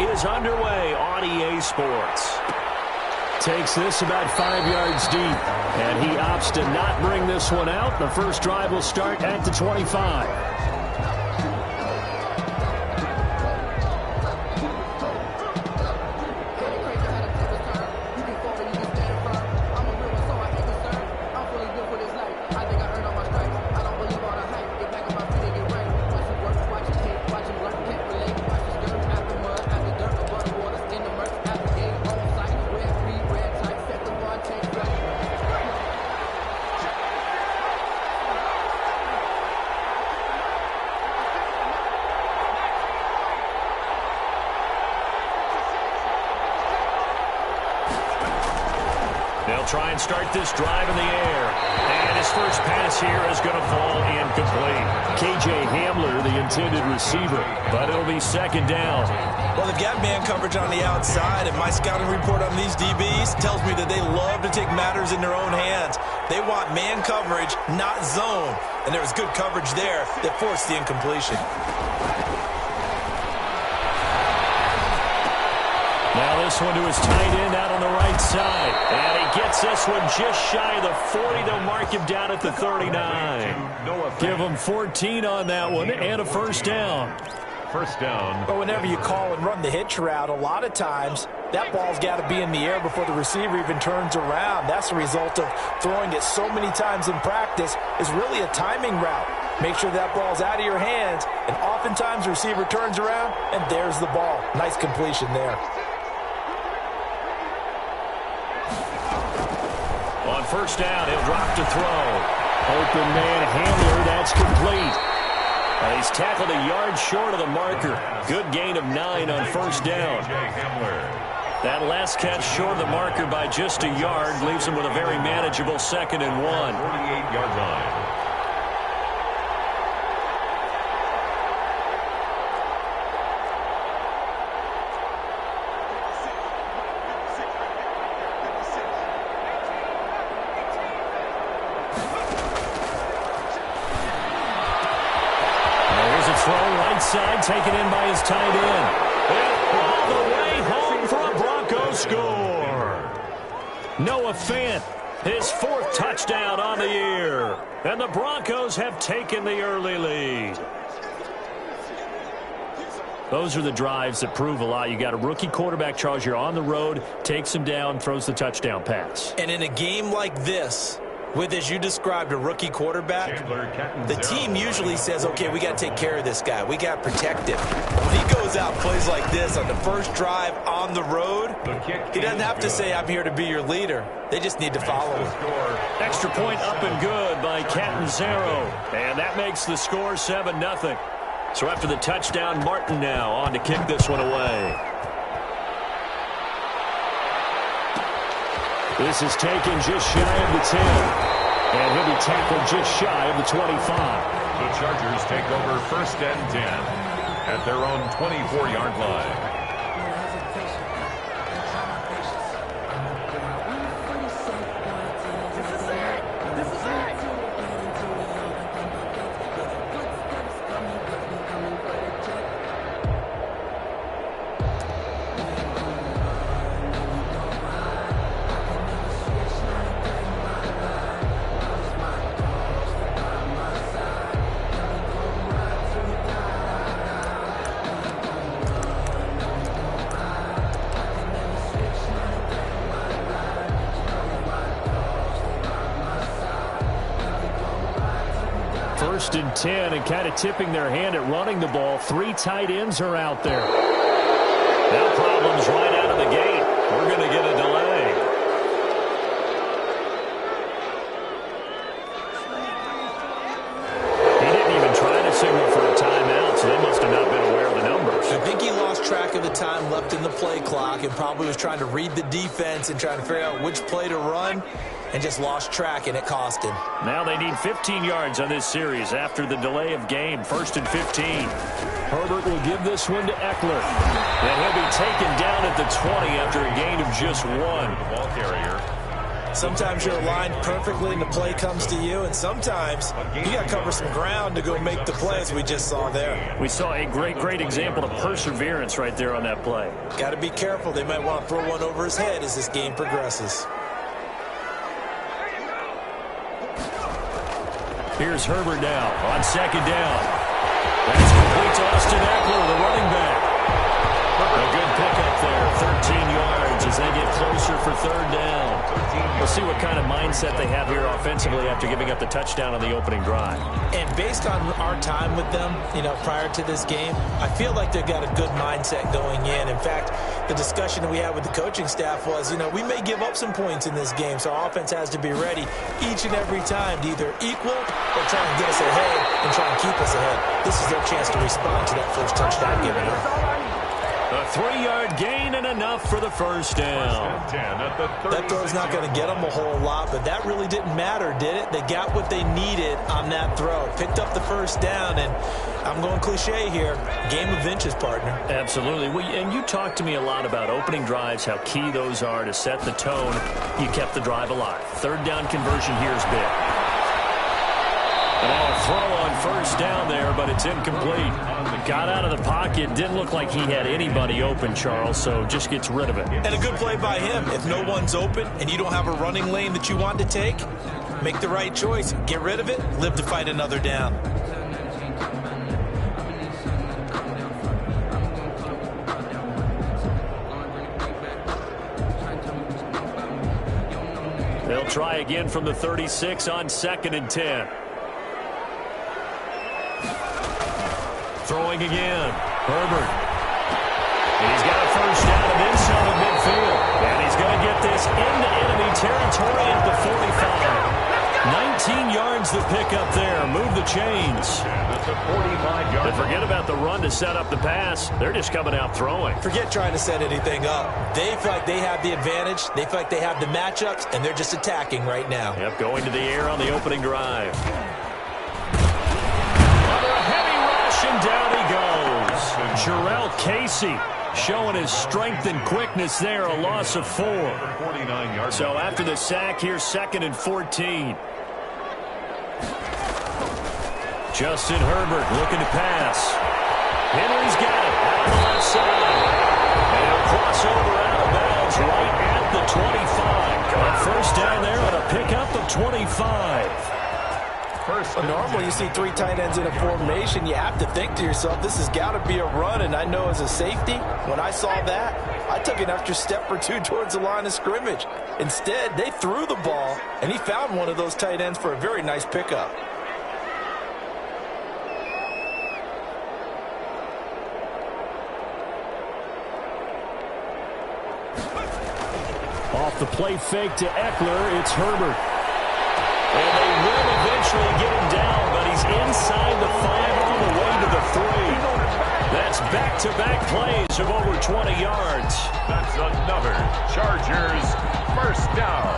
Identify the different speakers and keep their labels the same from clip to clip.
Speaker 1: is underway on EA Sports.
Speaker 2: Takes this about 5 yards deep, and he opts to not bring this one out. The first drive will start at the 25.
Speaker 1: They'll try and start this drive in the air. And his first pass here is going to fall incomplete.
Speaker 2: K.J. Hamler, the intended receiver, but it'll be second down.
Speaker 3: Well, they've got man coverage on the outside, and my scouting report on these DBs tells me that they love to take matters in their own hands. They want man coverage, not zone. And there was good coverage there that forced the incompletion.
Speaker 1: Now this one to his tight end out on the right side. And he gets this one just shy of the 40. They'll mark him down at the 39.
Speaker 2: Give him 14 on that one and a first down.
Speaker 4: First down.
Speaker 3: But whenever you call and run the hitch route, a lot of times that ball's got to be in the air before the receiver even turns around. That's the result of throwing it so many times in practice is really a timing route. Make sure that ball's out of your hands, and oftentimes the receiver turns around, and there's the ball. Nice completion there.
Speaker 1: On first down, he'll drop to throw.
Speaker 2: Open man Hamler, that's complete.
Speaker 1: And he's tackled a yard short of the marker. Good gain of 9 on first down. That last catch short of the marker by just a yard leaves him with a very manageable 2nd and 1.
Speaker 4: 48-yard line.
Speaker 2: Side taken in by his tight end.
Speaker 1: And all the way home for a Broncos score. Noah Fant, his 4th touchdown on the year. And the Broncos have taken the early lead.
Speaker 2: Those are the drives that prove a lot. You got a rookie quarterback, Charles. You're on the road, takes him down, throws the touchdown pass.
Speaker 3: And in a game like this, with, as you described, a rookie quarterback, the team usually says, okay, we got to take care of this guy. We got to protect him. When he goes out and plays like this on the first drive on the road, he doesn't have to say, I'm here to be your leader. They just need to follow him.
Speaker 1: Extra point up and good by Catanzaro. And that makes the score 7-0. So after the touchdown, Martin now on to kick this one away.
Speaker 2: This is taken just shy of the 10. And he'll be tackled just shy of the 25.
Speaker 4: The Chargers take over 1st and 10 at their own 24-yard line.
Speaker 2: First and 10, and kind of tipping their hand at running the ball. 3 tight ends are out there.
Speaker 1: Now problems right out of the gate. We're going to get a delay. He didn't even try to signal for a timeout, so they must have not been aware of the numbers.
Speaker 3: I think he lost track of the time left in the play clock and probably was trying to read the defense and trying to figure out which play to run, and just lost track, and it cost him.
Speaker 1: Now they need 15 yards on this series after the delay of game. 1st and 15.
Speaker 2: Herbert will give this one to Eckler.
Speaker 1: And he'll be taken down at the 20 after a gain of just 1.
Speaker 4: The ball carrier.
Speaker 3: Sometimes you're aligned perfectly and the play comes to you, and sometimes you got to cover some ground to go make the play, as we just saw there.
Speaker 1: We saw a great example of perseverance right there on that play.
Speaker 3: Got to be careful. They might want to throw one over his head as this game progresses.
Speaker 1: Here's Herbert now on second down. That's complete to Austin Eckler, the running back. A good pickup there, 13 yards as they get closer for third down. We'll see what kind of mindset they have here offensively after giving up the touchdown on the opening drive.
Speaker 3: And based on our time with them, prior to this game, I feel like they've got a good mindset going in. In fact, the discussion that we had with the coaching staff was, we may give up some points in this game, so our offense has to be ready each and every time to either equal or try and get us ahead and try and keep us ahead. This is their chance to respond to that first touchdown given up.
Speaker 1: A 3-yard gain and enough for the first down.
Speaker 3: That throw's not going to get them a whole lot, but that really didn't matter, did it? They got what they needed on that throw. Picked up the first down, and I'm going cliche here. Game of inches, partner.
Speaker 1: Absolutely. And you talked to me a lot about opening drives, how key those are to set the tone. You kept the drive alive. Third down conversion here is big. And a throw on first down there, but it's incomplete. Got out of the pocket. Didn't look like he had anybody open, Charles, so just gets rid of it.
Speaker 3: And a good play by him. If no one's open and you don't have a running lane that you want to take, make the right choice. Get rid of it. Live to fight another down.
Speaker 1: They'll try again from the 36 on 2nd and 10. Throwing again. Herbert. And he's got a first down and inside of midfield. And he's going to get this into enemy territory at the 45. 19 yards the pickup there. Move the chains.
Speaker 4: That's a 45-yard.
Speaker 1: But forget about the run to set up the pass. They're just coming out throwing.
Speaker 3: Forget trying to set anything up. They feel like they have the advantage. They feel like they have the matchups, and they're just attacking right now.
Speaker 1: Yep, going to the air on the opening drive. And down he goes. Jarrell Casey showing his strength and quickness there, a loss of 4. So after the sack, here's 2nd and 14. Justin Herbert looking to pass. Henry's got it out on the left side. And he'll cross over out of bounds right at the 25. A first down there on a pickup of 25.
Speaker 3: Normally you see 3 tight ends in a formation, you have to think to yourself, this has got to be a run, and I know as a safety, when I saw that, I took an extra step or 2 towards the line of scrimmage. Instead, they threw the ball, and he found one of those tight ends for a very nice pickup.
Speaker 1: Off the play fake to Eckler, it's Herbert. And they will eventually get him down, but he's inside the 5 on the way to the 3. That's back-to-back plays of over 20 yards.
Speaker 4: That's another Chargers first down.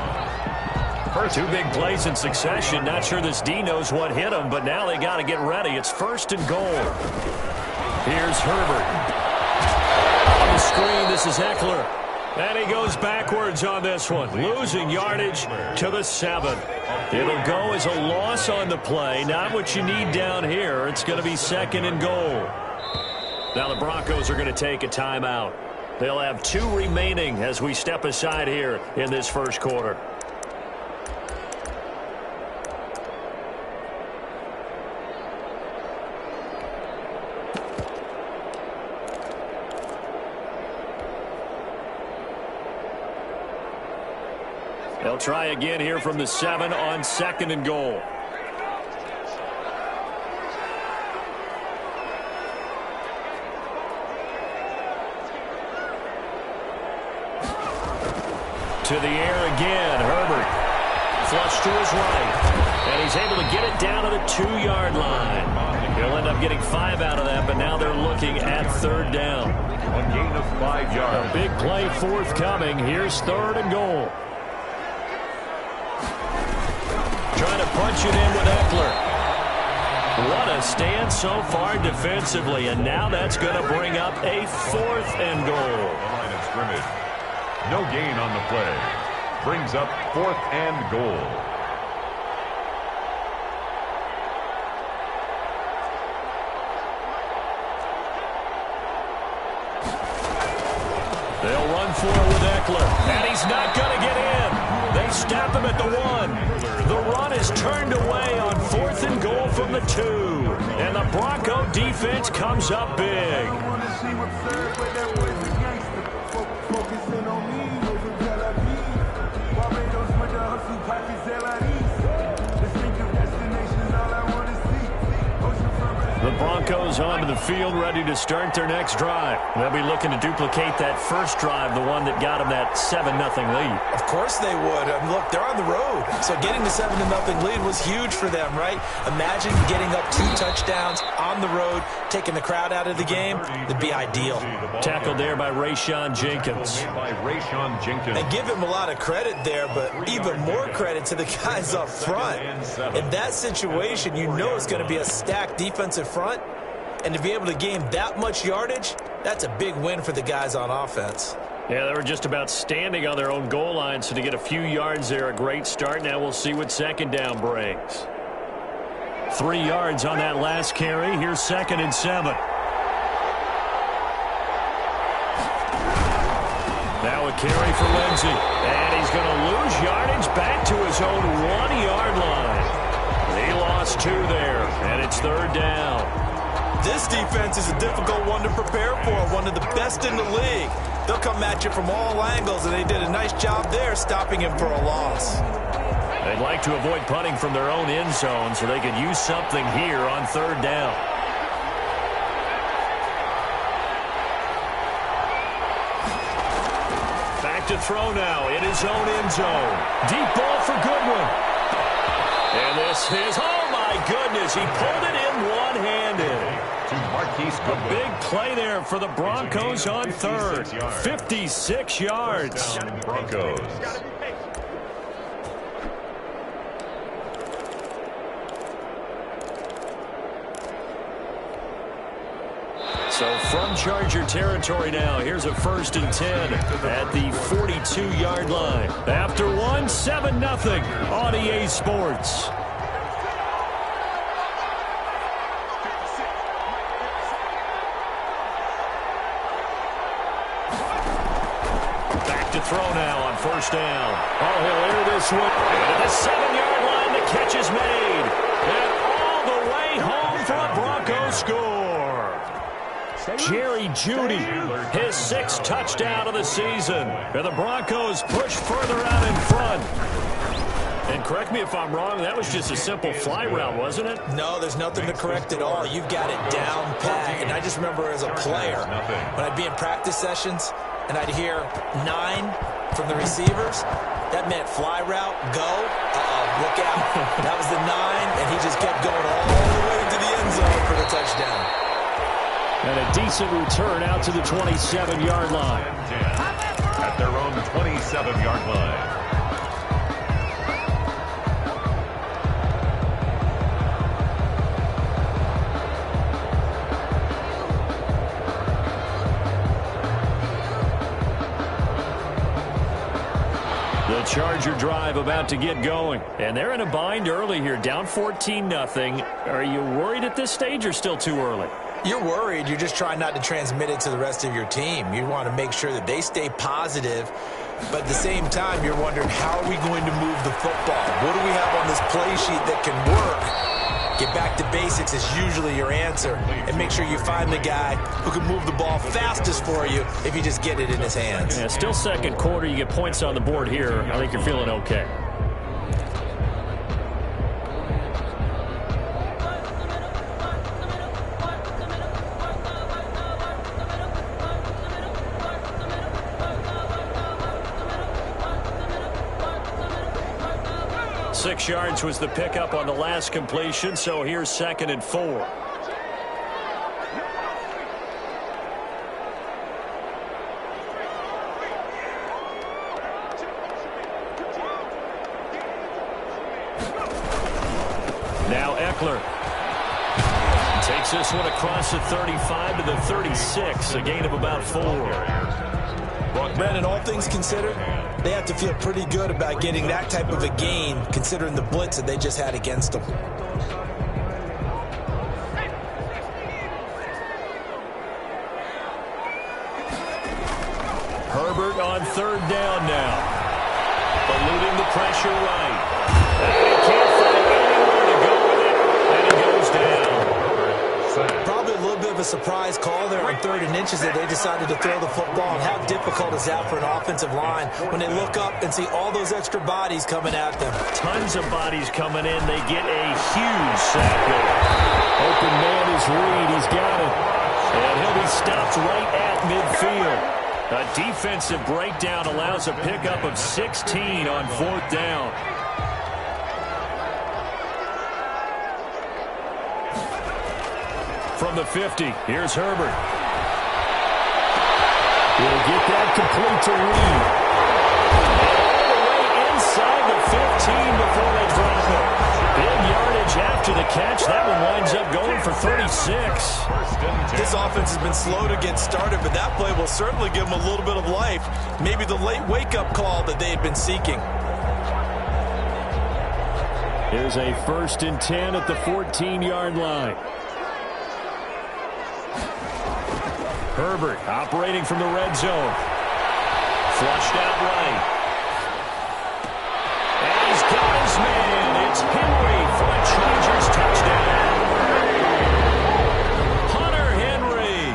Speaker 1: 2 big plays in succession. Not sure this D knows what hit him, but now they got to get ready. It's 1st and goal. Here's Herbert. On the screen, this is Eckler. And he goes backwards on this one, losing yardage to the 7. It'll go as a loss on the play. Not what you need down here. It's going to be 2nd and goal. Now the Broncos are going to take a timeout. They'll have 2 remaining as we step aside here in this first quarter. They'll try again here from the 7 on 2nd and goal. To the air again, Herbert. Flush to his right. And he's able to get it down to the 2-yard line. He'll end up getting 5 out of that, but now they're looking at 3rd down.
Speaker 4: A gain of 5 yards.
Speaker 1: A big play forthcoming. Here's 3rd and goal. Trying to punch it in with Eckler. What a stand so far defensively, and now that's going to bring up a 4th and goal.
Speaker 4: Line of scrimmage. No gain on the play. brings up 4th and goal.
Speaker 1: They'll run for it with Eckler, and he's not going to get in. They stop him at the 1. The run is turned away on 4th and goal from the 2. And the Bronco defense comes up big. The Broncos onto the field, ready to start their next drive. They'll be looking to duplicate that first drive, the one that got them that 7-0 lead.
Speaker 3: Of course they would. Look, they're on the road, so getting the 7-0 lead was huge for them, right? Imagine getting up 2 touchdowns on the road, taking the crowd out of the game. That'd be ideal.
Speaker 1: Tackled there by Rayshon Jenkins.
Speaker 3: And give him a lot of credit there, but even more credit to the guys up front. In that situation, you know it's going to be a stacked defensive front, and to be able to gain that much yardage, that's a big win for the guys on offense.
Speaker 1: Yeah, they were just about standing on their own goal line, so to get a few yards there, a great start. Now we'll see what 2nd down brings. 3 yards on that last carry. Here's 2nd and 7. Now a carry for Lindsey, and he's going to lose yardage back to his own 1-yard line. He lost 2 there, and it's 3rd down.
Speaker 3: This defense is a difficult one to prepare for, one of the best in the league. They'll come at you from all angles, and they did a nice job there stopping him for a loss.
Speaker 1: They'd like to avoid punting from their own end zone so they could use something here on 3rd down. Back to throw now in his own end zone. Deep ball for Goodwin. And this is, oh my goodness, he pulled it in one-handed. A big play there for the Broncos on 3rd. 56 yards.
Speaker 4: Broncos.
Speaker 1: So from Charger territory now, here's a 1st and 10 at the 42-yard line. After 1, 7-0 on EA Sports. Back to throw now on 1st down. Oh, he'll air this one. At the 7-yard line, the catch is made. And all the way home for a Broncos score. Jerry Jeudy, his 6th touchdown of the season. And the Broncos push further out in front. And correct me if I'm wrong, that was just a simple fly route, wasn't it?
Speaker 3: No, there's nothing to correct at all. You've got it down pat. And I just remember as a player, when I'd be in practice sessions and I'd hear 9 from the receivers, that meant fly route, go, look out. That was the 9, and he just kept going all the way into the end zone for the touchdown.
Speaker 1: And a decent return out to the 27-yard line.
Speaker 4: At their own 27-yard line.
Speaker 1: The Charger drive about to get going. And they're in a bind early here, down 14-0. Are you worried at this stage or still too early?
Speaker 3: You're worried. You're just trying not to transmit it to the rest of your team. You want to make sure that they stay positive. But at the same time, you're wondering, how are we going to move the football? What do we have on this play sheet that can work? Get back to basics is usually your answer. And make sure you find the guy who can move the ball fastest for you if you just get it in his hands.
Speaker 1: Yeah, still 2nd quarter. You get points on the board here. I think you're feeling okay. Six yards was the pickup on the last completion, so here's 2nd and 4. Now Eckler takes this one across the 35 to the 36, a gain of about 4.
Speaker 3: Brandon, all things considered, They have to feel pretty good about getting that type of a gain, considering the blitz that they just had against them.
Speaker 2: Herbert on third down now. Eluding the pressure right. And he can't find anywhere to go with it, and he goes down.
Speaker 3: Probably a little bit of a surprise call there on 3rd and inches that they decided to throw the football. And how difficult is that for an offensive line when they look up and see all those extra bodies coming at them?
Speaker 2: Tons of bodies coming in. They get a huge sack there. Open man is Reed. He's got it. And he'll be stopped right at midfield. A defensive breakdown allows a pickup of 16 on 4th down. From the 50, here's Herbert. He'll get that complete to Reed. All the way inside the 15 before they drop it. Big yardage after the catch. That one winds up going for 36.
Speaker 3: This offense has been slow to get started, but that play will certainly give them a little bit of life. Maybe the late wake-up call that they had been seeking.
Speaker 2: Here's a 1st and 10 at the 14-yard line. Herbert operating from the red zone. Flushed out right. And he's got his man. It's Henry for a Chargers touchdown. Hunter Henry.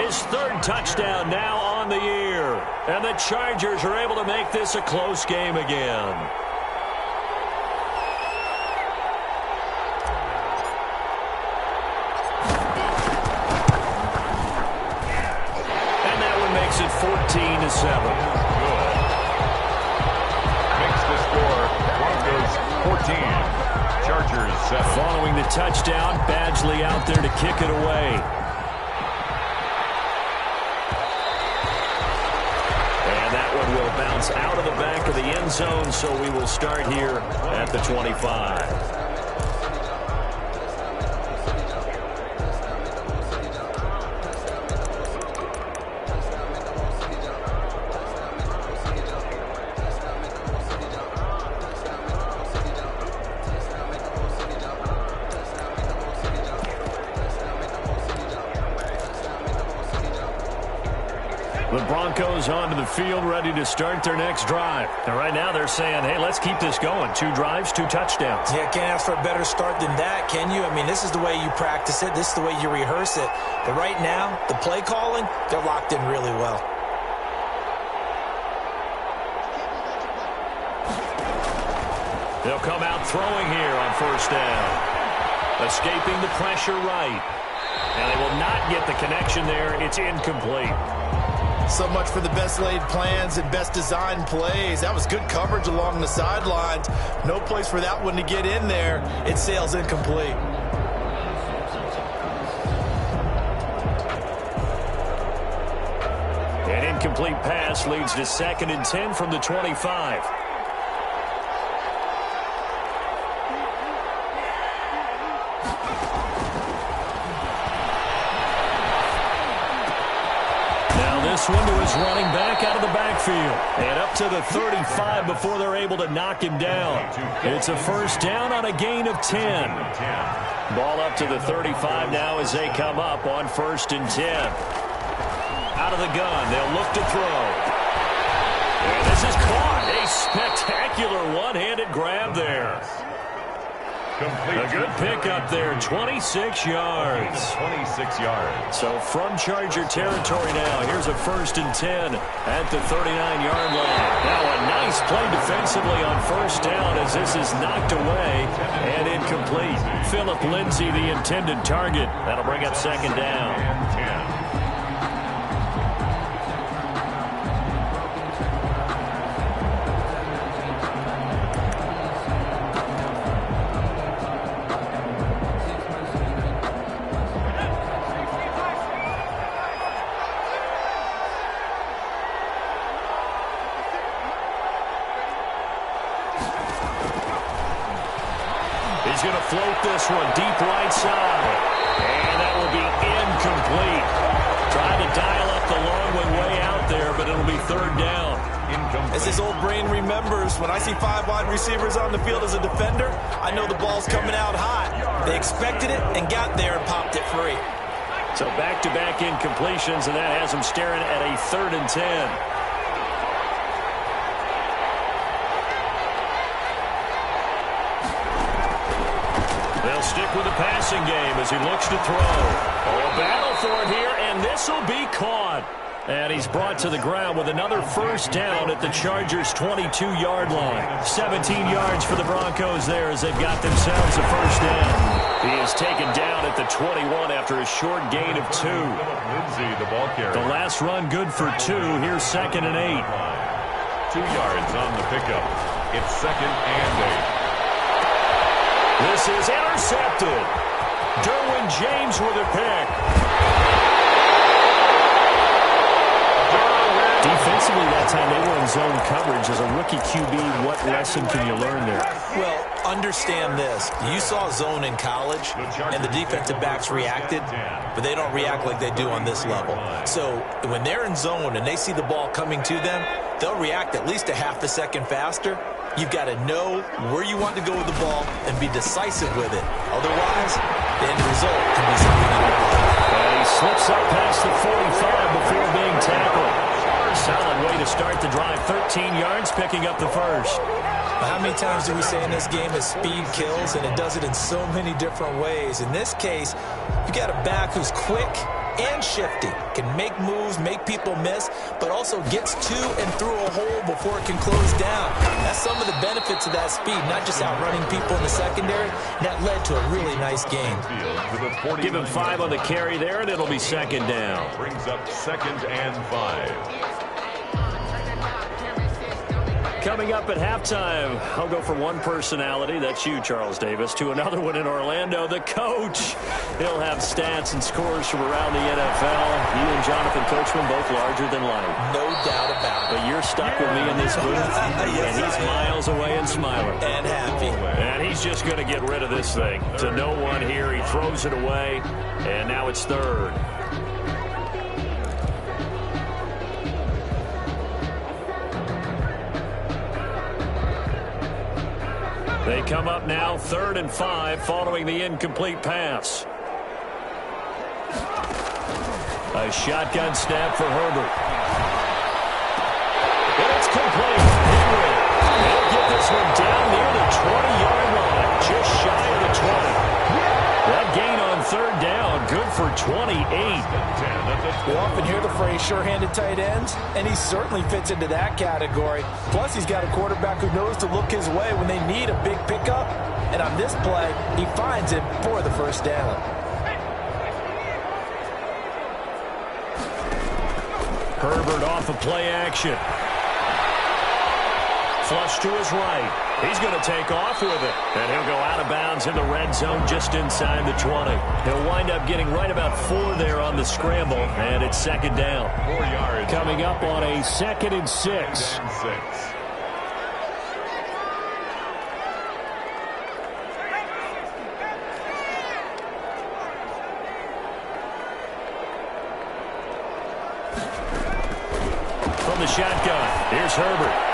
Speaker 2: His 3rd touchdown now on the year. And the Chargers are able to make this a close game again. Makes it 14-7.
Speaker 4: Good. Makes the score Broncos 14, Chargers 7.
Speaker 2: Following the touchdown, Badgley out there to kick it away. And that one will bounce out of the back of the end zone, so we will start here at the 25. The Broncos onto the field, ready to start their next drive. And right now they're saying, hey, let's keep this going. 2 drives, 2 touchdowns.
Speaker 3: Yeah, can't ask for a better start than that, can you? I mean, this is the way you practice it. This is the way you rehearse it. But right now, the play calling, they're locked in really well.
Speaker 2: They'll come out throwing here on 1st down. Escaping the pressure right. And they will not get the connection there. It's incomplete.
Speaker 3: So much for the best laid plans and best designed plays. That was good coverage along the sidelines. No place for that one to get in there. It sails incomplete.
Speaker 2: An incomplete pass leads to 2nd and 10 from the 25. This one to his running back out of the backfield. And up to the 35 before they're able to knock him down. It's a 1st down on a gain of 10. Ball up to the 35 now as they come up on 1st and 10. Out of the gun, they'll look to throw. And this is caught. A spectacular one-handed grab there. A good pickup there, 26 yards.
Speaker 4: 26 yards.
Speaker 2: So from Charger territory now, here's a 1st and 10 at the 39-yard line. Now a nice play defensively on 1st down as this is knocked away and incomplete. Phillip Lindsay, the intended target. That'll bring up 2nd down.
Speaker 4: 10.
Speaker 2: He's going to float this one deep right side. And that will be incomplete. Trying to dial up the long one way out there, but it'll be 3rd down.
Speaker 4: incomplete.
Speaker 3: As his old brain remembers, when I see 5 wide receivers on the field as a defender, I know the ball's coming out hot. They expected it and got there and popped it free.
Speaker 1: So back-to-back incompletions, and that has him staring at a 3rd and 10. They'll stick with the passing game as he looks to throw. Oh, a battle for it here, and this will be caught. And he's brought to the ground with another first down at the Chargers' 22-yard line. 17 yards for the Broncos there as they've got themselves a first down. He is taken down at the 21 after a short gain of 2. The last run good for 2. Here's 2nd and 8.
Speaker 4: 2 yards on the pickup. It's 2nd and 8.
Speaker 1: This is intercepted. Derwin James with a pick. Defensively that time, they were in zone coverage. As a rookie QB, what lesson can you learn there?
Speaker 3: Well, understand this. You saw zone in college, and the defensive backs reacted, but they don't react like they do on this level. So when they're in zone and they see the ball coming to them, they'll react at least a half a second faster. You've got to know where you want to go with the ball and be decisive with it. Otherwise, the end result can be something you don't like.
Speaker 1: And he slips up past the 45 before being tackled. Solid way to start the drive. 13 yards, picking up the first.
Speaker 3: How many times do we say in this game that speed kills, and it does it in so many different ways? In this case, you got a back who's quick and shifty, can make moves, make people miss, but also gets to and through a hole before it can close down. That's some of the benefits of that speed, not just outrunning people in the secondary. That led to a really nice game.
Speaker 1: Give him 5 on the carry there, and it'll be 2nd down.
Speaker 4: Brings up 2nd and 5.
Speaker 1: Coming up at halftime, I'll go from one personality, that's you, Charles Davis, to another one in Orlando, the coach. He'll have stats and scores from around the NFL. You and Jonathan Coachman both larger than life.
Speaker 3: No doubt about it.
Speaker 1: But you're stuck with me in this booth,
Speaker 3: Yes,
Speaker 1: and he's miles away and smiling.
Speaker 3: And happy.
Speaker 1: And he's just going to get rid of this thing. To no one here, he throws it away, and now it's 3rd. They come up now 3rd and 5 following the incomplete pass. A shotgun snap for Herbert. And it's complete. Henry. They'll get this one down near the 20-yard line, just shy of the 20. That gain on 3rd down, good for 28.
Speaker 3: You often hear the phrase sure-handed tight ends, and he certainly fits into that category. Plus, he's got a quarterback who knows to look his way when they need a big pickup. And on this play, he finds it for the first down.
Speaker 1: Herbert off of play action. Flush to his right. He's going to take off with it. And he'll go out of bounds in the red zone just inside the 20. He'll wind up getting right about 4 there on the scramble. And it's 2nd down.
Speaker 4: 4 yards.
Speaker 1: Coming up on a 2nd and 6. From the shotgun, here's Herbert.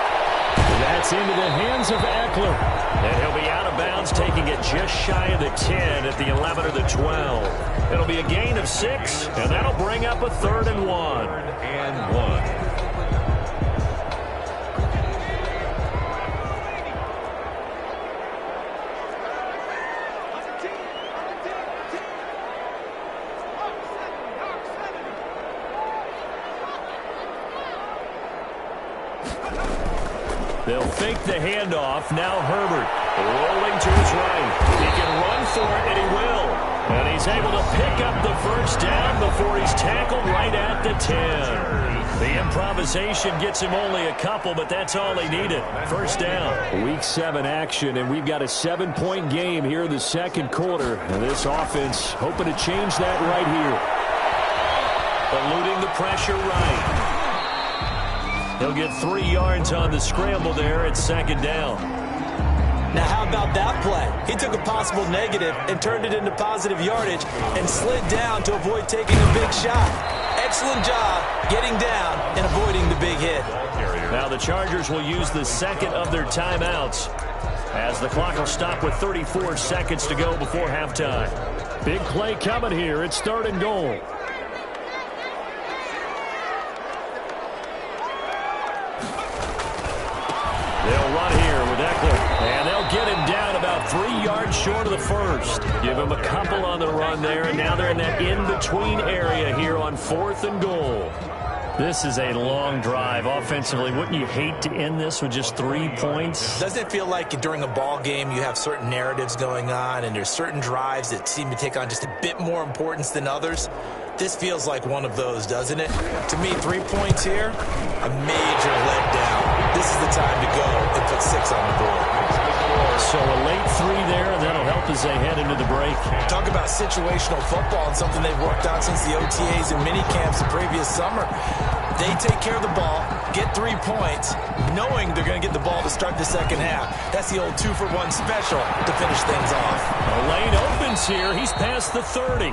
Speaker 1: That's into the hands of Eckler. And he'll be out of bounds, taking it just shy of the 10 at the 11 or the 12. It'll be a gain of 6, and that'll bring up a 3rd and 1.
Speaker 4: 3rd and 1.
Speaker 1: They'll fake the handoff. Now Herbert rolling to his right. He can run for it, and he will. And he's able to pick up the first down before he's tackled right at the 10. The improvisation gets him only a couple, but that's all he needed. First down. Week 7 action, and we've got a 7-point game here in the 2nd quarter. And this offense hoping to change that right here. Eluding the pressure right. He'll get 3 yards on the scramble there at 2nd down.
Speaker 3: Now, how about that play? He took a possible negative and turned it into positive yardage and slid down to avoid taking a big shot. excellent job getting down and avoiding the big hit.
Speaker 1: Now the Chargers will use the second of their timeouts as the clock will stop with 34 seconds to go before halftime. Big play coming here. It's 3rd and goal. They'll run here with Eckler, and they'll get him down about 3 yards short of the first. Give him a couple on the run there, and now they're in that in-between area here on 4th and goal. This is a long drive offensively. Wouldn't you hate to end this with just 3 points?
Speaker 3: Doesn't it feel like during a ball game you have certain narratives going on and there's certain drives that seem to take on just a bit more importance than others? This feels like one of those, doesn't it? To me, 3 points here, a major letdown. This is the time to go and put 6 on the board.
Speaker 1: So a late 3 there, and that'll help as they head into the break.
Speaker 3: Talk about situational football and something they've worked on since the OTAs and mini camps the previous summer. They take care of the ball, get 3 points, knowing they're going to get the ball to start the second half. That's the old 2-for-1 special to finish things off.
Speaker 1: The lane opens here. He's past the 30.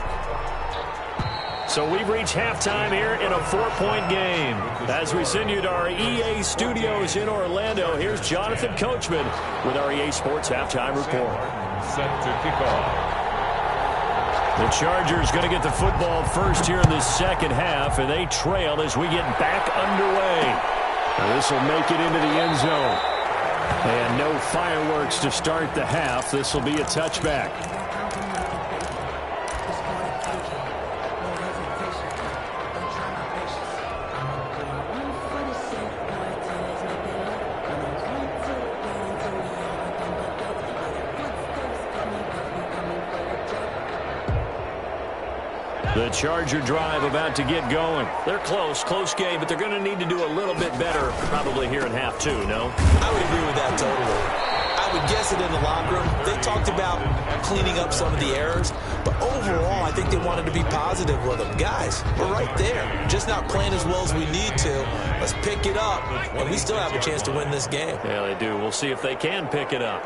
Speaker 1: So we've reached halftime here in a 4-point game. As we send you to our EA studios in Orlando, here's Jonathan Coachman with our EA Sports Halftime Report.
Speaker 4: Set to kick off.
Speaker 1: The Chargers going to get the football first here in the second half, and they trail as we get back underway. This will make it into the end zone. And no fireworks to start the half. This will be a touchback. The Charger drive about to get going. They're close game, but they're going to need to do a little bit better probably here in half 2, no?
Speaker 3: I would agree with that totally. I would guess it in the locker room. They talked about cleaning up some of the errors, but overall, I think they wanted to be positive with them. Guys, we're right there. Just not playing as well as we need to. Let's pick it up, and we still have a chance to win this game.
Speaker 1: Yeah, they do. We'll see if they can pick it up.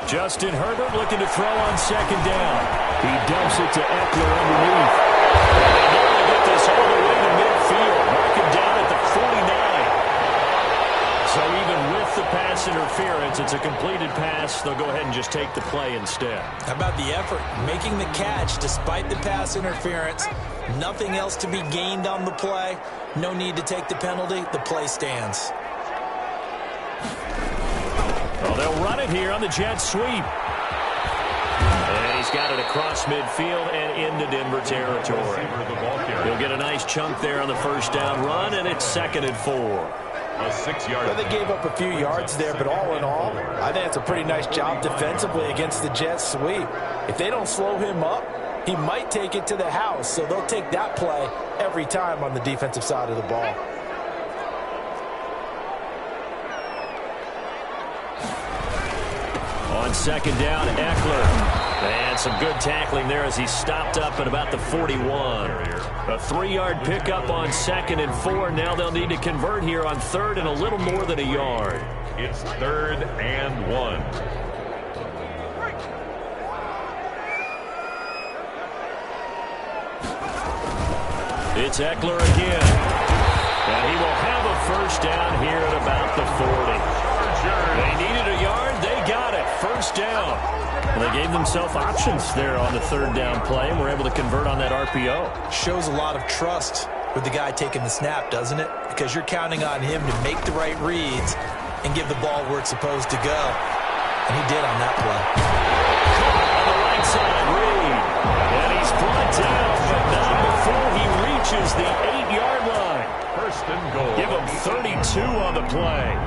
Speaker 1: Justin Herbert looking to throw on second down. He dumps it to Eckler underneath. And now they get this all the way to midfield. Mark him down at the 49. So even with the pass interference, it's a completed pass. They'll go ahead and just take the play instead.
Speaker 3: How about the effort? Making the catch despite the pass interference. Nothing else to be gained on the play. No need to take the penalty. The play stands.
Speaker 1: Well, they'll run it here on the jet sweep. And he's got it across midfield and into Denver territory. He'll get a nice chunk there on the first down run, and it's 2nd and 4.
Speaker 4: A 6-yard.
Speaker 3: Well, they gave up a few yards there, but all in all, I think that's a pretty nice job defensively against the jet sweep. If they don't slow him up, he might take it to the house, so they'll take that play every time on the defensive side of the ball.
Speaker 1: On second down, Eckler. And some good tackling there as he stopped up at about the 41. A 3-yard pickup on 2nd and 4. Now they'll need to convert here on 3rd and a little more than a yard.
Speaker 4: It's 3rd and 1.
Speaker 1: It's Eckler again. And he will have a first down here at about the 40. They needed a yard. They got it. First down. And they gave themselves options there on the 3rd down play and were able to convert on that RPO.
Speaker 3: Shows a lot of trust with the guy taking the snap, doesn't it? Because you're counting on him to make the right reads and give the ball where it's supposed to go. And he did on that play.
Speaker 1: On the right side, Reed. And he's brought down, but not before he reaches the 8-yard line.
Speaker 4: 1st and goal.
Speaker 1: Give him 32 on the play.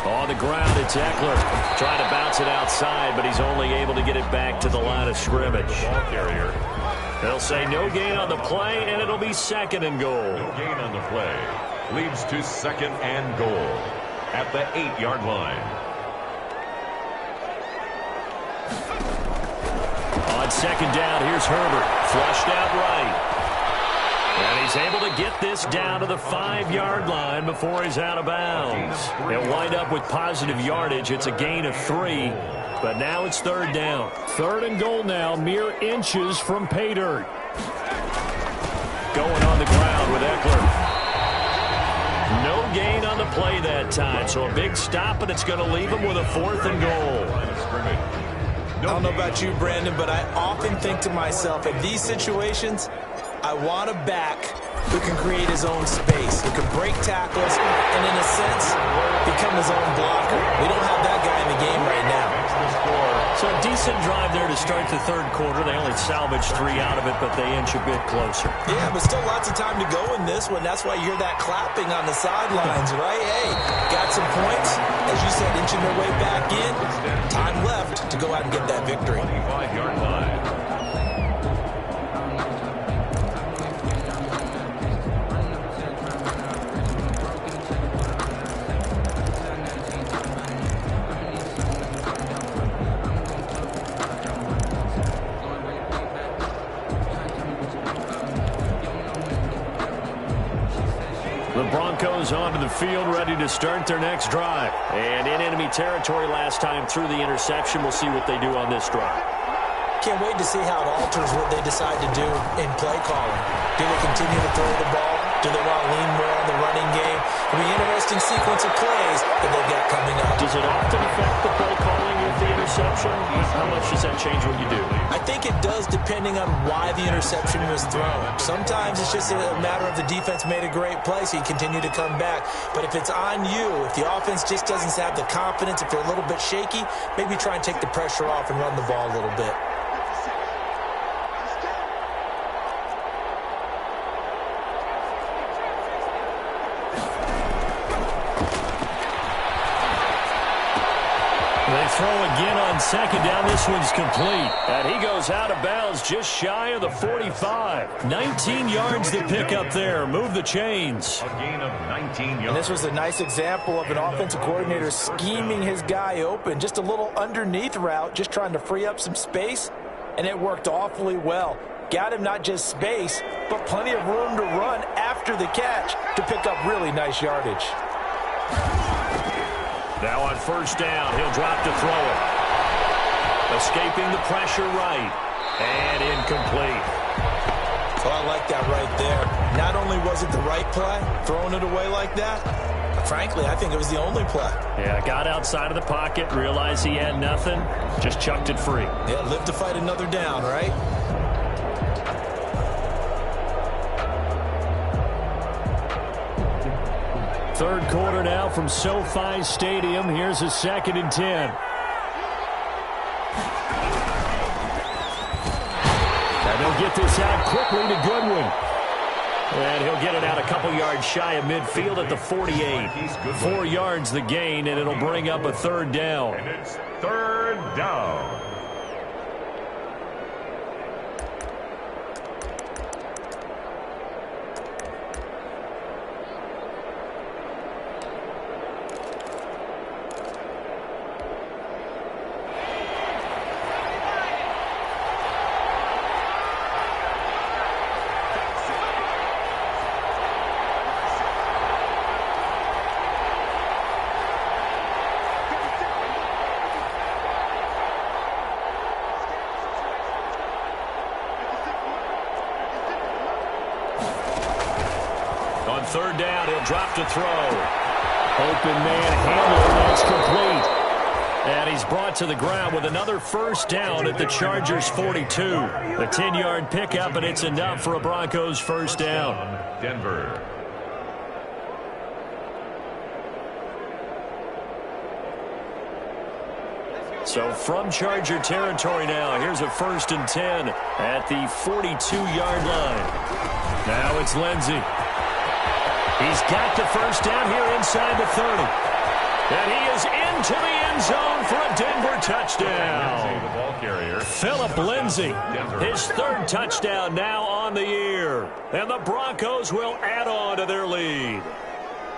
Speaker 1: On the ground, it's Eckler. Trying to bounce it outside, but he's only able to get it back to the line of scrimmage.
Speaker 4: Ball carrier.
Speaker 1: They'll say no gain on the play, and it'll be 2nd and goal.
Speaker 4: No gain on the play. Leads to 2nd and goal at the 8-yard line. On
Speaker 1: second down, here's Herbert. Flushed out right. And he's able to get this down to the 5-yard line before he's out of bounds. He'll wind up with positive yardage. It's a gain of 3, but now it's third down.
Speaker 2: Third and goal now, mere inches from pay dirt. Going on the ground with Eckler.
Speaker 1: No gain on the play that time, so a big stop, and it's going to leave him with a 4th and goal.
Speaker 3: I don't know about you, Brandon, but I often think to myself, in these situations, I want a back who can create his own space, who can break tackles, and in a sense, become his own blocker. We don't have that guy in the game right now.
Speaker 1: So a decent drive there to start the third quarter. They only salvaged 3 out of it, but they inch a bit closer.
Speaker 3: Yeah, but still lots of time to go in this one. That's why you hear that clapping on the sidelines, right? Hey, got some points. As you said, inching their way back in. Time left to go out and get that victory.
Speaker 4: 25-yard line.
Speaker 1: The Broncos onto the field, ready to start their next drive. And in enemy territory last time through the interception. We'll see what they do on this drive.
Speaker 3: Can't wait to see how it alters what they decide to do in play calling. Do they continue to throw the ball? Do they want to lean more on the running game? It'll be an interesting sequence of plays that they've got coming up.
Speaker 1: Does it often affect the play calling with the interception? How much does that change what you do?
Speaker 3: I think it does, depending on why the interception was thrown. Sometimes it's just a matter of the defense made a great play, so you continue to come back. But if it's on you, if the offense just doesn't have the confidence, if they're a little bit shaky, maybe try and take the pressure off and run the ball a little bit.
Speaker 1: They throw again on second down. This one's complete. And he goes out of bounds just shy of the 45. 19 yards to pick up there. Move the chains.
Speaker 4: A gain of 19 yards.
Speaker 3: And this was a nice example of an offensive coordinator scheming his guy open. Just a little underneath route, just trying to free up some space. And it worked awfully well. Got him not just space, but plenty of room to run after the catch to pick up really nice yardage.
Speaker 1: Now on first down, he'll drop to throw it. Escaping the pressure right. And incomplete.
Speaker 3: Oh, I like that right there. Not only was it the right play, throwing it away like that, but frankly, I think it was the only play.
Speaker 1: Yeah, got outside of the pocket, realized he had nothing, just chucked it free.
Speaker 3: Yeah, live to fight another down, right?
Speaker 2: Third quarter now from SoFi Stadium. Here's a 2nd and 10. And they'll get this out quickly to Goodwin.
Speaker 1: And he'll get it out a couple yards shy of midfield at the 48. 4 yards the gain, and it'll bring up a third down.
Speaker 4: And it's third down.
Speaker 1: Third down, he'll drop to throw.
Speaker 2: Open man handle, that's complete.
Speaker 1: And he's brought to the ground with another first down at the Chargers' 42. A 10-yard pickup, and it's enough for a Broncos first down.
Speaker 4: Denver.
Speaker 1: So from Charger territory now, here's a 1st and 10 at the 42-yard line. Now it's Lindsey. He's got the first down here inside the 30. And he is into the end zone for a Denver touchdown.
Speaker 4: The ball carrier.
Speaker 1: Philip Lindsay, his 3rd touchdown now on the year. And the Broncos will add on to their lead.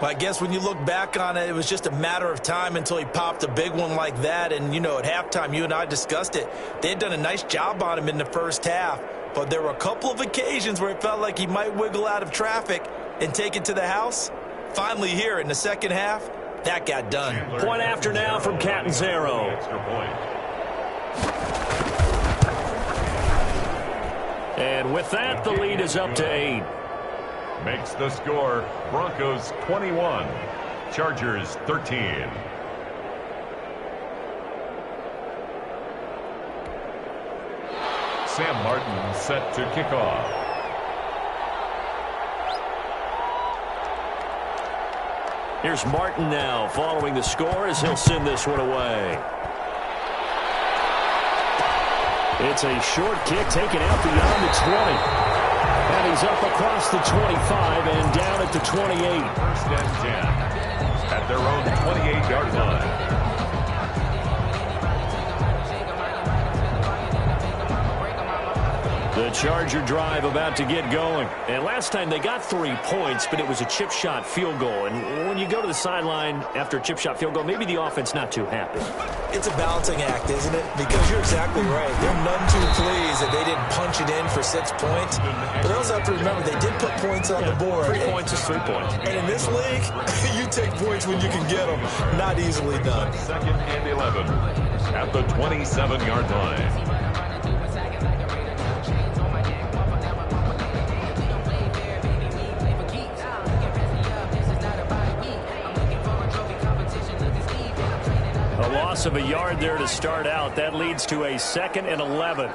Speaker 3: Well, I guess when you look back on it, it was just a matter of time until he popped a big one like that. And, you know, at halftime, you and I discussed it. They had done a nice job on him in the first half. But there were a couple of occasions where it felt like he might wiggle out of traffic and take it to the house. Finally here in the second half, that got done.
Speaker 1: Point after now from Catanzaro.
Speaker 4: Extra point.
Speaker 1: And with that, the lead is up to 8.
Speaker 4: Makes the score Broncos 21, Chargers 13. Sam Martin set to kick off.
Speaker 1: Here's Martin now following the score as he'll send this one away. It's a short kick taken out beyond the 20. And he's up across the 25 and down at the 28.
Speaker 4: First and 10 at their own 28-yard line.
Speaker 1: The Charger drive about to get going. And last time they got 3 points, but it was a chip shot field goal. And when you go to the sideline after a chip shot field goal, maybe the offense not too happy.
Speaker 3: It's a balancing act, isn't it? Because you're exactly right. They're none too pleased that they didn't punch it in for 6 points. But they also have to remember they did put points on the board.
Speaker 1: 3 points is 3 points.
Speaker 3: And in this league, you take points when you can get them. Not easily done.
Speaker 4: Second and 11 at the 27-yard line.
Speaker 1: A loss of a yard there to start out. That leads to a 2nd and 11.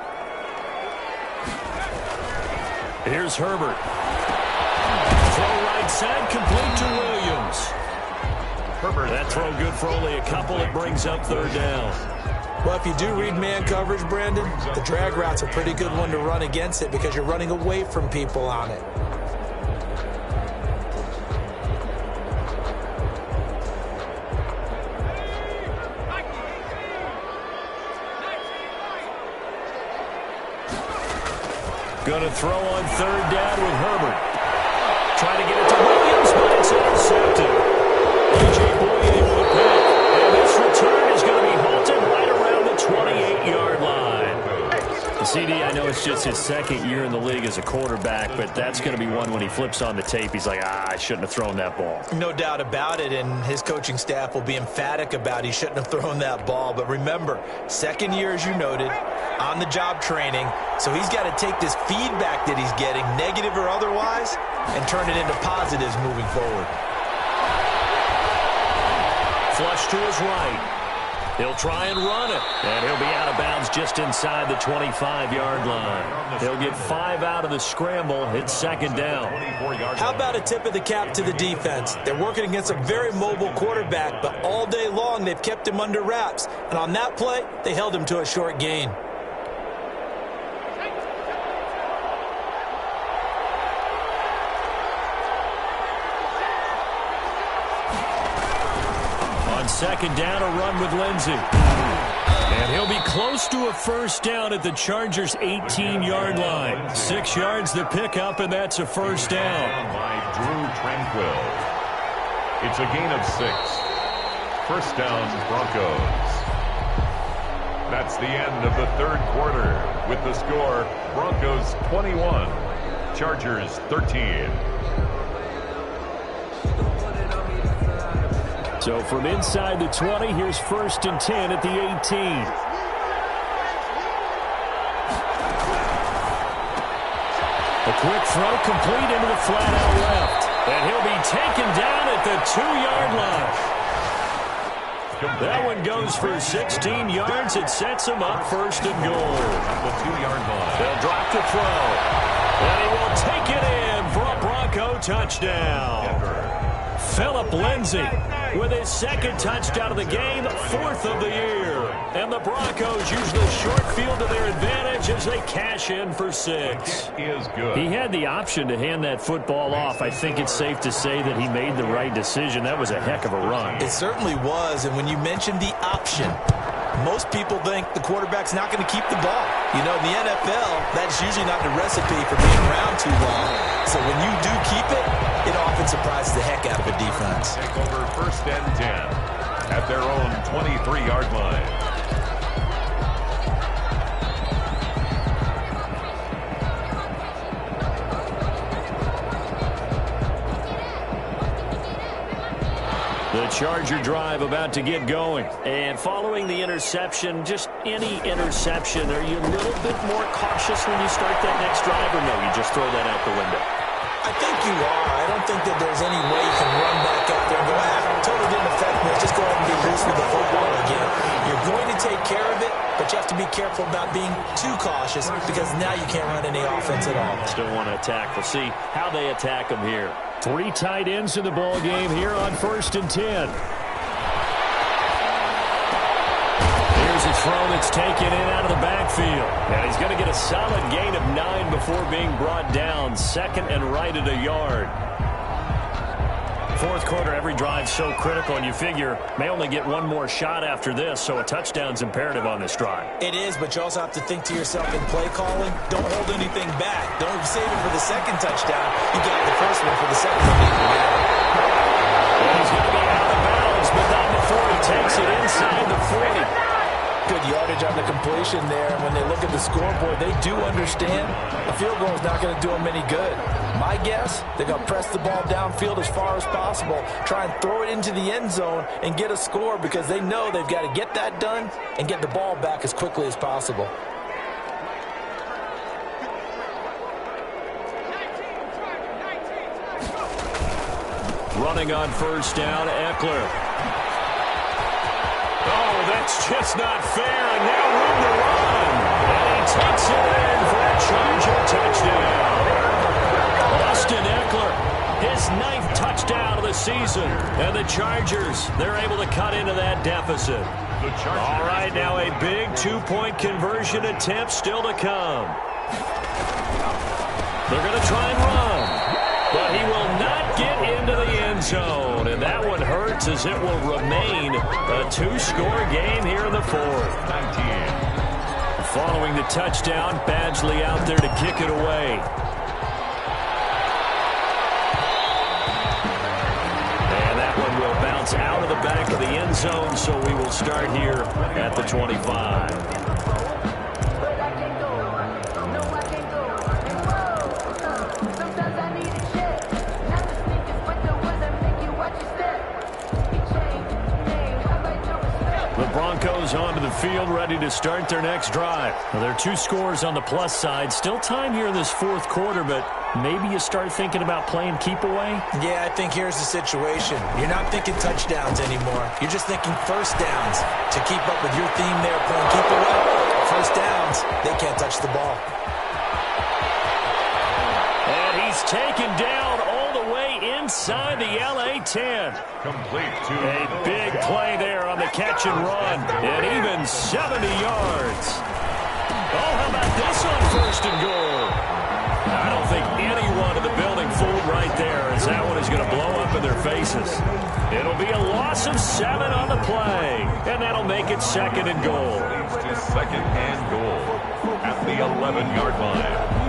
Speaker 1: Here's Herbert. Throw right side, complete to Williams.
Speaker 4: Herbert.
Speaker 1: That throw good for only a couple. It brings up 3rd down.
Speaker 3: Well, if you do read man coverage, Brandon, the drag route's a pretty good one to run against it because you're running away from people on it.
Speaker 1: Going to throw on 3rd down with Herbert. Trying to get it to Williams, but it's intercepted. A.J. Boye with a pick. And this return is going to be halted right around the 28-yard line. The CD, I know it's just his 2nd year in the league as a quarterback, but that's going to be one when he flips on the tape. He's like, I shouldn't have thrown that ball.
Speaker 3: No doubt about it, and his coaching staff will be emphatic about he shouldn't have thrown that ball. But remember, 2nd year, as you noted, on-the-job training, so he's got to take this feedback that he's getting, negative or otherwise, and turn it into positives moving forward.
Speaker 1: Flush to his right. He'll try and run it, and he'll be out of bounds just inside the 25-yard line. He'll get 5 out of the scramble. It's 2nd down.
Speaker 3: How about a tip of the cap to the defense? They're working against a very mobile quarterback, but all day long they've kept him under wraps. And on that play, they held him to a short gain.
Speaker 1: On 2nd down, a run with Lindsey. And he'll be close to a 1st down at the Chargers' 18-yard line. 6 yards to pick up, and that's a 1st down.
Speaker 4: By Drew Tranquill. It's a gain of 6. 1st down, Broncos. That's the end of the 3rd quarter with the score Broncos 21, Chargers 13.
Speaker 1: So from inside the 20, here's 1st and 10 at the 18. A quick throw complete into the flat out left. And he'll be taken down at the 2-yard line. That one goes for 16 yards. It sets him up 1st and goal.
Speaker 4: At the 2-yard line.
Speaker 1: They'll drop the throw. And he will take it in for a Bronco touchdown. Phillip Lindsay with his 2nd touchdown of the game, 4th of the year. And the Broncos use the short field to their advantage as they cash in for 6.
Speaker 4: Is good.
Speaker 1: He had the option to hand that football off. I think it's safe to say that he made the right decision. That was a heck of a run.
Speaker 3: It certainly was, and when you mentioned the option, most people think the quarterback's not going to keep the ball. You know, in the NFL, that's usually not the recipe for being around too long. So when you do keep it, it often surprises the heck out of a defense.
Speaker 4: Take over 1st and 10 at their own 23-yard line.
Speaker 1: The Charger drive about to get going. And following the interception, just any interception, are you a little bit more cautious when you start that next drive, or no, you just throw that out the window?
Speaker 3: I think you are. I don't think that there's any way you can run back out there and go, totally didn't affect me. Let's just go ahead and be loose with the football again. You're going to take care of it, but you have to be careful about being too cautious because now you can't run any offense at all.
Speaker 1: Still want to attack. We'll see how they attack them here.
Speaker 2: 3 tight ends in the ball game here on 1st and 10. Here's a throw that's taken in out of the backfield. And he's going to get a solid gain of 9 before being brought down. 2nd and right at a yard. 4th quarter, every drive so critical, and you figure may only get one more shot after this, so a touchdown's imperative on this drive.
Speaker 3: It is, but you also have to think to yourself in play calling, don't hold anything back. Don't save it for the 2nd touchdown. You got the 1st one for the 2nd one.
Speaker 1: Well, he's going to be out of bounds, but not before he takes it inside the 40.
Speaker 3: Good yardage on the completion there. When they look at the scoreboard, they do understand a field goal is not going to do them any good. My guess, they're going to press the ball downfield as far as possible, try and throw it into the end zone and get a score because they know they've got to get that done and get the ball back as quickly as possible.
Speaker 2: Running on 1st down, Eckler.
Speaker 1: Oh, that's just not fair, and now room to run. And he takes it in for a Charger touchdown. Austin Eckler, his 9th touchdown of the season. And the Chargers, they're able to cut into that deficit. All right, now a big 2-point conversion attempt still to come. They're going to try and run, but he will not get into the end zone. And that one hurts as it will remain a 2-score game here in the 4th.
Speaker 4: 19.
Speaker 2: Following the touchdown, Badgley out there to kick it away. And that one will bounce out of the back of the end zone, so we will start here at the 25. Broncos onto the field, ready to start their next drive. Well, there are 2 scores on the plus side. Still time here in this 4th quarter, but maybe you start thinking about playing keep away?
Speaker 3: Yeah, I think here's the situation. You're not thinking touchdowns anymore. You're just thinking 1st downs. To keep up with your theme there, playing keep away, 1st downs, they can't touch the ball.
Speaker 1: And he's taken down all the way inside the LA 10.
Speaker 4: Complete to
Speaker 1: a big play there on the catch and run, and even 70 yards. Oh, how about this on 1st and goal? I don't think anyone in the building fooled right there, as that one is going to blow up in their faces. It'll be a loss of 7 on the play, and that'll make it 2nd and goal.
Speaker 4: leads to 2nd and goal at the 11-yard line.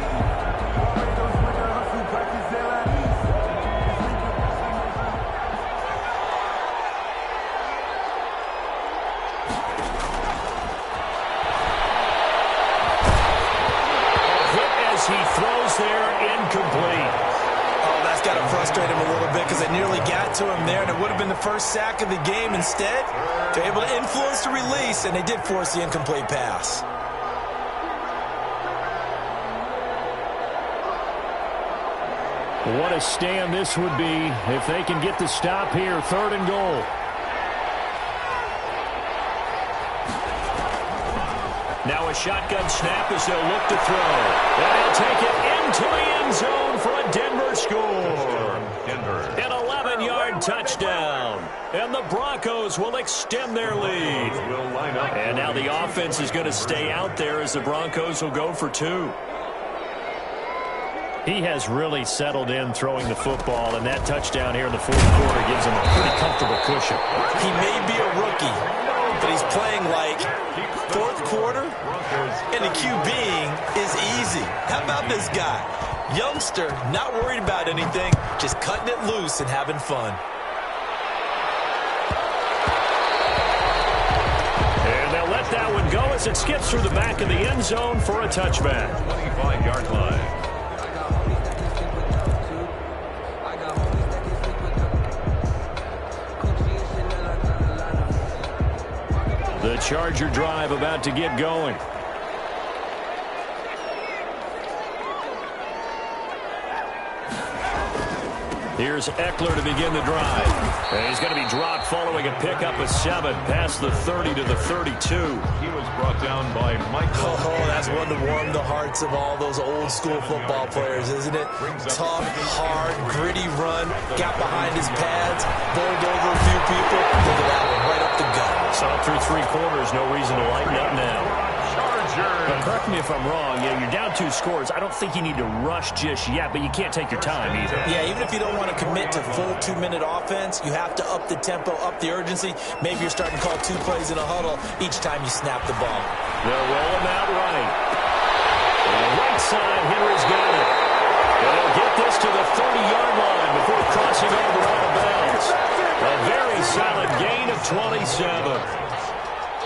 Speaker 1: He throws there, incomplete.
Speaker 3: Oh, that's got to frustrate him a little bit because they nearly got to him there, and it would have been the 1st sack of the game. Instead, they're able to influence the release, and they did force the incomplete pass.
Speaker 2: What a stand this would be if they can get the stop here. 3rd and goal.
Speaker 1: Now a shotgun snap as they'll look to throw. And they'll take it into the end zone for a Denver score. An 11-yard touchdown. And the Broncos will extend their lead. And now the offense is going to stay out there as the Broncos will go for 2.
Speaker 2: He has really settled in throwing the football, and that touchdown here in the 4th quarter gives him a pretty comfortable cushion.
Speaker 3: He may be a rookie, but he's playing like 4th quarter, and the QBing is easy. How about this guy? Youngster, not worried about anything, just cutting it loose and having fun.
Speaker 1: And they'll let that one go as it skips through the back of the end zone for a touchback.
Speaker 4: 25-yard line.
Speaker 1: The Charger drive about to get going. Here's Eckler to begin the drive. And he's going to be dropped following a pickup of 7 past the 30 to the 32.
Speaker 4: He was brought down by Michael.
Speaker 3: Oh, that's one to warm the hearts of all those old school football players, isn't it? Tough, hard, gritty run, got behind his pads, bowled over a few people. Look at that one, right up the gut.
Speaker 1: Saw it through 3 quarters, no reason to lighten up now. But correct me if I'm wrong, you're down 2 scores. I don't think you need to rush just yet, but you can't take your time either.
Speaker 3: Yeah, even if you don't want to commit to full 2-minute offense, you have to up the tempo, up the urgency. Maybe you're starting to call 2 plays in a huddle each time you snap the ball.
Speaker 1: They'll roll him out right. On the right side, Henry's got it. And he'll get this to the 30-yard line before crossing over out of bounds. A very solid gain of 27.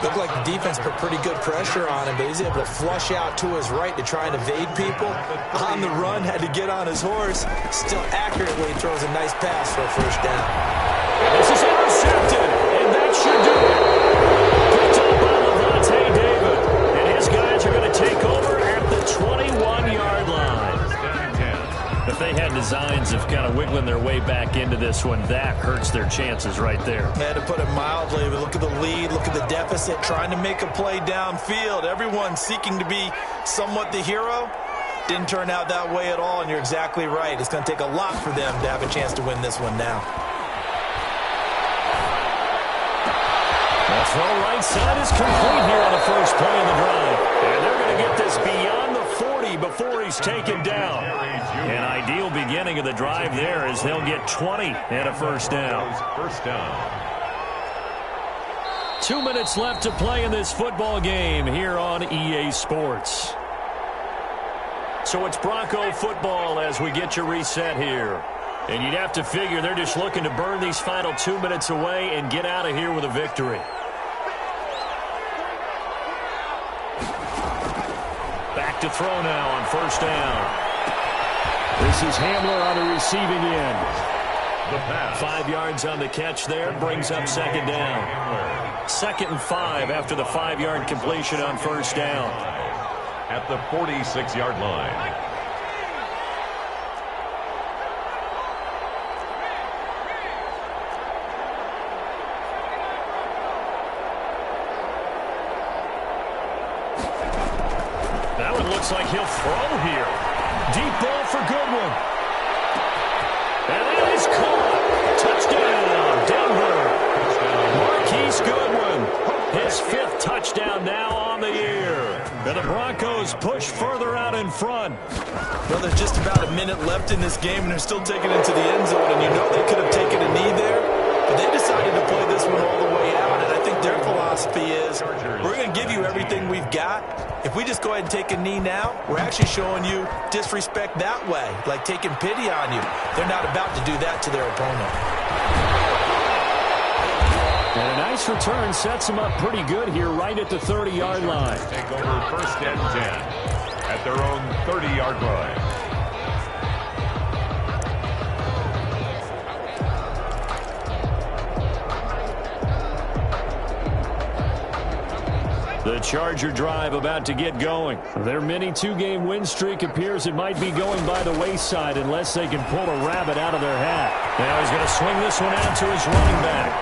Speaker 3: Looked like the defense put pretty good pressure on him, but he's able to flush out to his right to try and evade people. On the run, had to get on his horse. Still accurately throws a nice pass for a first down.
Speaker 1: This is intercepted, and that should do it. Picked up by Levante David, and his guys are going to take over at the 21-yard line. If they had designs of kind of wiggling their way back into this one, that hurts their chances right there.
Speaker 3: Yeah, to put it mildly, but look at the lead, look at the deficit, trying to make a play downfield. Everyone seeking to be somewhat the hero. Didn't turn out that way at all, and you're exactly right. It's going to take a lot for them to have a chance to win this one now.
Speaker 1: That throw right side is complete here on the first play of the drive. And they're going to get this beyond the 40 before he's taken down. An ideal beginning of the drive there as they'll get 20 and a first down. 2 minutes left to play in this football game here on EA Sports. So it's Bronco football as we get you reset here. And you'd have to figure they're just looking to burn these final 2 minutes away and get out of here with a victory. Back to throw now on first down. This is Hamler on the receiving end. 5 yards on the catch there, brings up second down. 2nd and 5 after the 5-yard completion on first down.
Speaker 4: At the 46-yard line.
Speaker 1: That one looks like he'll throw here. Deep ball for Goodwin. And that is caught. Touchdown, Denver. Marquise Goodwin. His 5th touchdown now on the year. And the Broncos push further out in front.
Speaker 3: Well, there's just about a minute left in this game, and they're still taking it to the end zone. And you know they could have taken a knee there, but they decided to play this one all the way out. And I think their philosophy is, we're going to give you everything we've got. If we just go ahead and take a knee now, we're actually showing you disrespect that way, like taking pity on you. They're not about to do that to their opponent.
Speaker 1: And a nice return sets them up pretty good here right at the 30-yard line.
Speaker 4: Take over 1st and 10 at their own 30-yard line.
Speaker 1: The Charger drive about to get going. Their mini 2-game win streak appears it might be going by the wayside unless they can pull a rabbit out of their hat. Now he's going to swing this one out to his running back.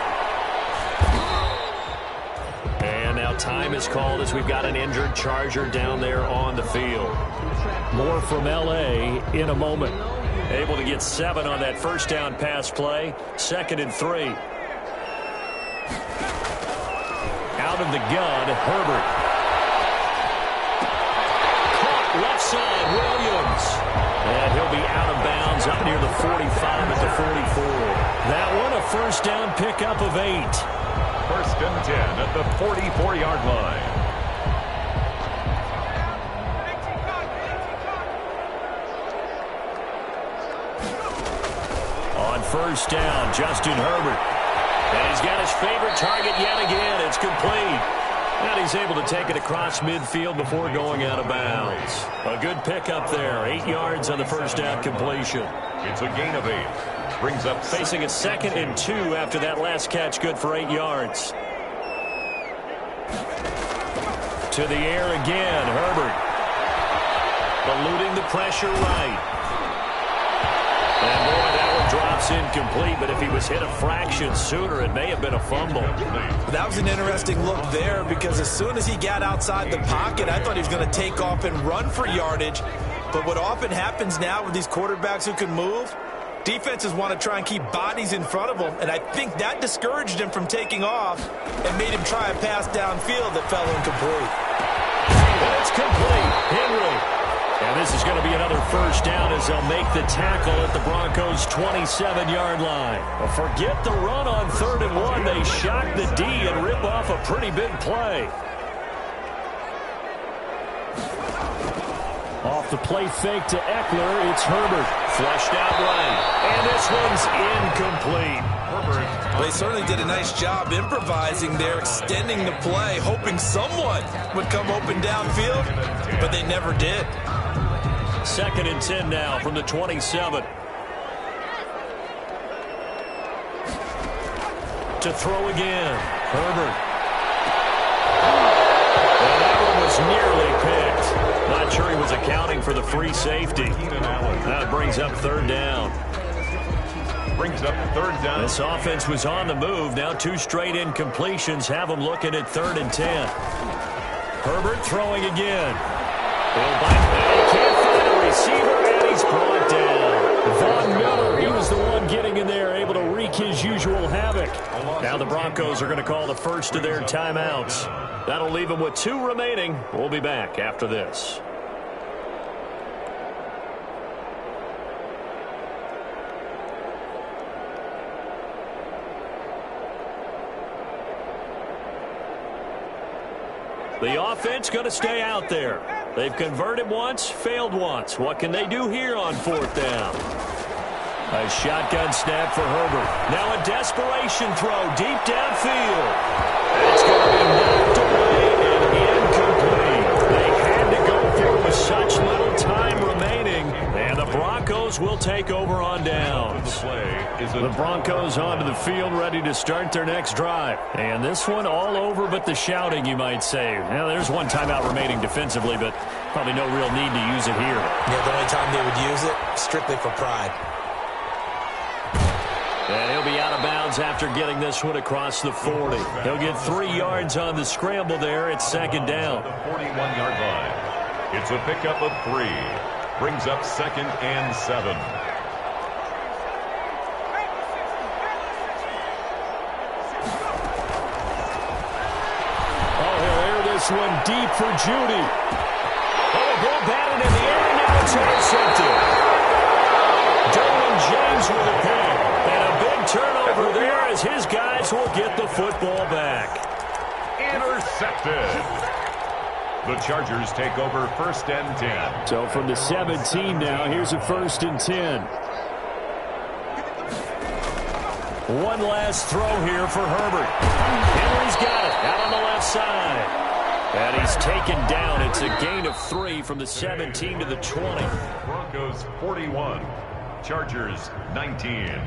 Speaker 1: And now time is called as we've got an injured Charger down there on the field. More from L.A. in a moment. Able to get 7 on that first down pass play. 2nd and 3. Out of the gun, Herbert. Caught left side, Williams. And he'll be out of bounds up near the 45 at the 44. That one a first down pickup of 8.
Speaker 4: 1st and 10 at the 44-yard line.
Speaker 1: first down. Justin Herbert. And he's got his favorite target yet again. It's complete. And he's able to take it across midfield before going out of bounds. A good pickup there. 8 yards on the first down completion.
Speaker 4: It's a gain of 8. Brings up
Speaker 1: facing a 2nd and 2 after that last catch. Good for 8 yards. To the air again. Herbert. Eluding the pressure right. And boy, that one drops incomplete, but if he was hit a fraction sooner, it may have been a fumble.
Speaker 3: That was an interesting look there because as soon as he got outside the pocket, I thought he was going to take off and run for yardage. But what often happens now with these quarterbacks who can move, defenses want to try and keep bodies in front of them, and I think that discouraged him from taking off and made him try a pass downfield that fell incomplete.
Speaker 1: And it's complete. Henry. And this is going to be another first down as they'll make the tackle at the Broncos' 27-yard line. But forget the run on 3rd and 1. They shock the D and rip off a pretty big play. Off the play fake to Eckler, it's Herbert. Flushed out right. And this one's incomplete.
Speaker 3: Well, they certainly did a nice job improvising there, extending the play, hoping someone would come open downfield, but they never did.
Speaker 1: 2nd and 10 now from the 27. To throw again. Herbert. And that one was nearly picked. Not sure he was accounting for the free safety. That brings up 3rd down.
Speaker 4: Brings up 3rd down.
Speaker 1: This offense was on the move. Now 2 straight incompletions have them looking at 3rd and 10. Herbert throwing again. He can't find a receiver, and he's brought down. Von Miller, he was the one getting in there, able to wreak his usual havoc. Now the Broncos are going to call the first of their timeouts. That'll leave them with 2 remaining. We'll be back after this. The offense going to stay out there. They've converted once, failed once. What can they do here on 4th down? A shotgun snap for Herbert. Now a desperation throw deep downfield. It's going to be knocked away and incomplete. They had to go through with such little time remaining. And the Broncos will take over on downs. The Broncos onto the field ready to start their next drive. And this one all over but the shouting, you might say. Now, there's 1 timeout remaining defensively, but probably no real need to use it here.
Speaker 3: Yeah, the only time they would use it, strictly for pride.
Speaker 1: And he'll be out of bounds after getting this one across the 40. He'll get 3 yards on the scramble there. It's 2nd down.
Speaker 4: The 41-yard line. It's a pickup of 3. Brings up 2nd and 7.
Speaker 1: This one deep for Judy. Oh, ball batted in the air, and now it's intercepted. Derwin James with a pick. And a big turnover there as his guys will get the football back.
Speaker 4: Intercepted. The Chargers take over 1st and 10.
Speaker 1: So from the 17 now, here's a 1st and 10. One last throw here for Herbert. Henry's got it out on the left side. And he's taken down. It's a gain of 3 from the 17 to the 20.
Speaker 4: Broncos 41, Chargers 19.